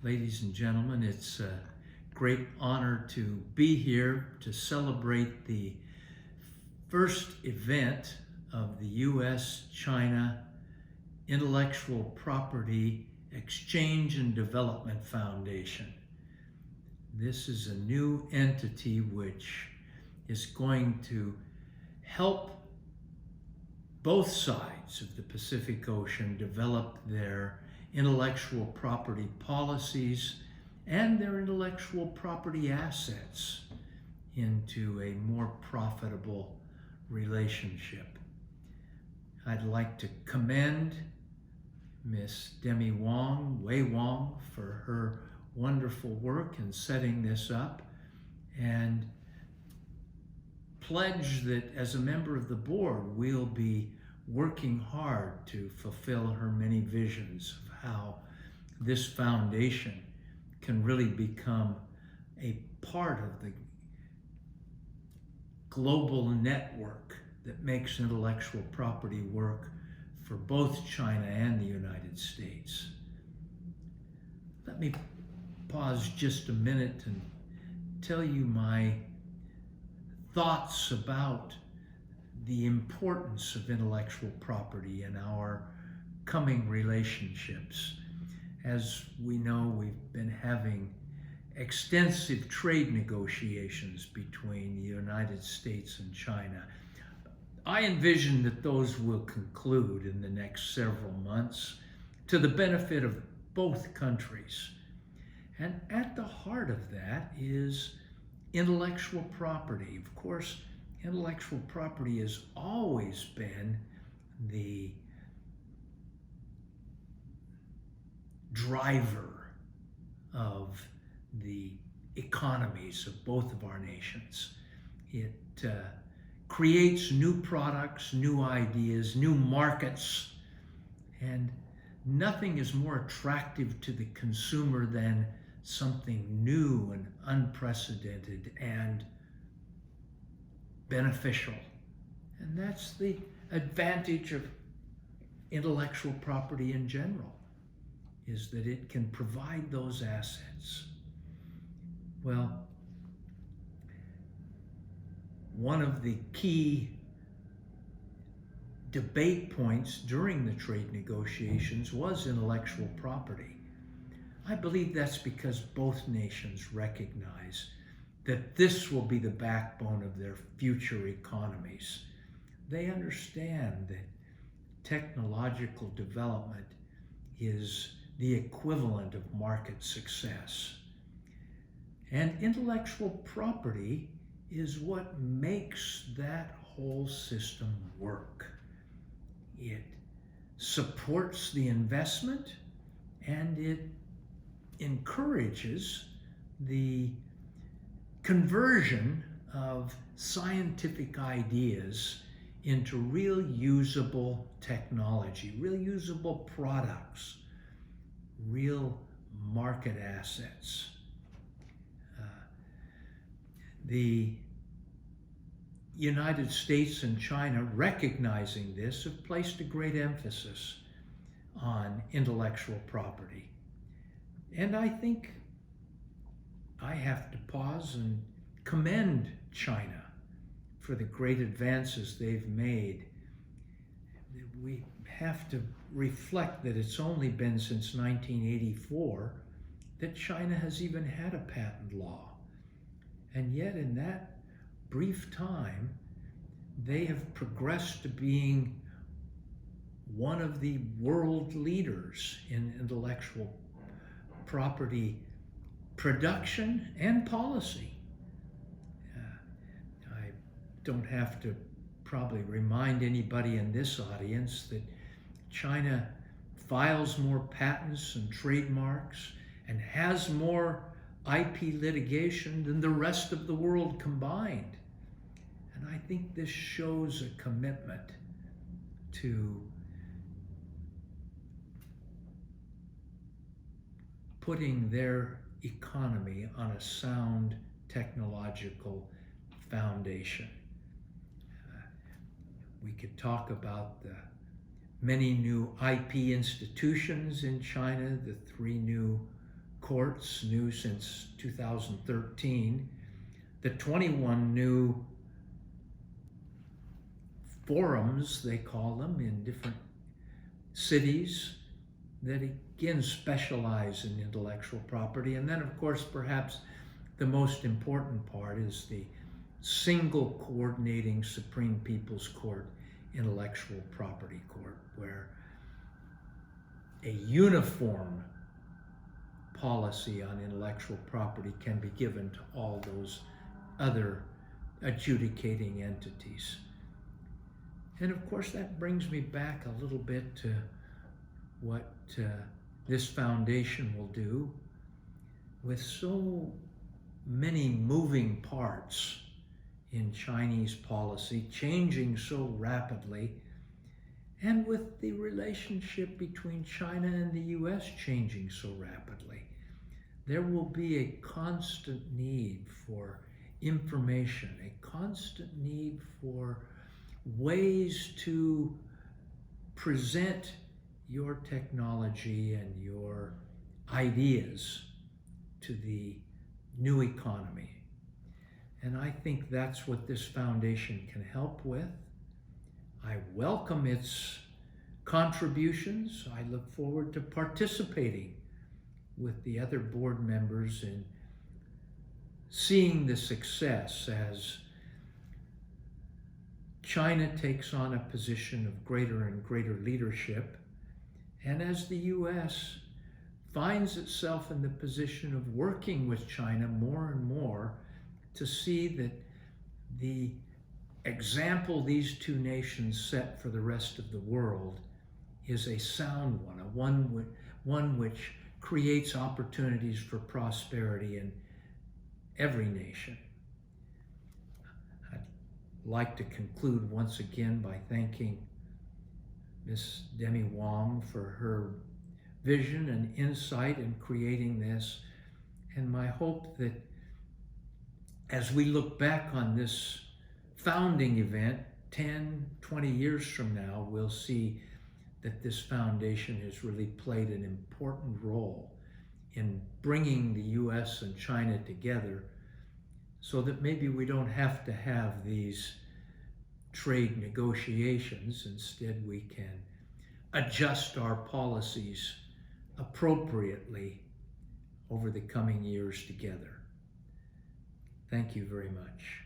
Ladies and gentlemen, it's a great honor to be here to celebrate the first event of the U.S.-China Intellectual Property Exchange and Development Foundation. This is a new entity which is going to help both sides of the Pacific Ocean develop their intellectual property policies and their intellectual property assets into a more profitable relationship. I'd like to commend Miss Demi Wei Wong, for her wonderful work in setting this up, and pledge that as a member of the board, we'll be working hard to fulfill her many visions of how this foundation can really become a part of the global network that makes intellectual property work for both China and the United States. Let me pause just a minute and tell you my thoughts about the importance of intellectual property in our coming relationships. As we know, we've been having extensive trade negotiations between the United States and China. I envision that those will conclude in the next several months to the benefit of both countries. And at the heart of that is intellectual property. Of course, intellectual property has always been the driver of the economies of both of our nations. It creates new products, new ideas, new markets, and nothing is more attractive to the consumer than something new and unprecedented and beneficial. And that's the advantage of intellectual property in general, is that it can provide those assets. Well, one of the key debate points during the trade negotiations was intellectual property. I believe that's because both nations recognize that this will be the backbone of their future economies. They understand that technological development is the equivalent of market success. And intellectual property is what makes that whole system work. It supports the investment and it encourages the conversion of scientific ideas into real usable technology, real usable products, real market assets. The United States and China, recognizing this, have placed a great emphasis on intellectual property. And I think I have to pause and commend China for the great advances they've made. We have to reflect that it's only been since 1984 that China has even had a patent law. And yet in that brief time, they have progressed to being one of the world leaders in intellectual property production and policy. I don't have to probably remind anybody in this audience that China files more patents and trademarks and has more IP litigation than the rest of the world combined. And I think this shows a commitment to putting their economy on a sound technological foundation. We could talk about the many new IP institutions in China, the 3 new courts, new since 2013, the 21 new forums, they call them, in different cities that again specialize in intellectual property. And then, of course, perhaps the most important part is the single coordinating Supreme People's Court Intellectual Property Court, where a uniform policy on intellectual property can be given to all those other adjudicating entities. And of course, that brings me back a little bit to what this foundation will do. With so many moving parts in Chinese policy, changing so rapidly, and with the relationship between China and the US changing so rapidly, there will be a constant need for information, a constant need for ways to present your technology and your ideas to the new economy. And I think that's what this foundation can help with. I welcome its contributions. I look forward to participating with the other board members in seeing the success as China takes on a position of greater and greater leadership, and as the US finds itself in the position of working with China more and more to see that the example these two nations set for the rest of the world is a sound one, one which creates opportunities for prosperity in every nation. I'd like to conclude once again by thanking Ms. Demi Wong for her vision and insight in creating this, and my hope that as we look back on this founding event 10, 20 years from now, we'll see that this foundation has really played an important role in bringing the US and China together, so that maybe we don't have to have these trade negotiations. Instead, we can adjust our policies appropriately over the coming years together. Thank you very much.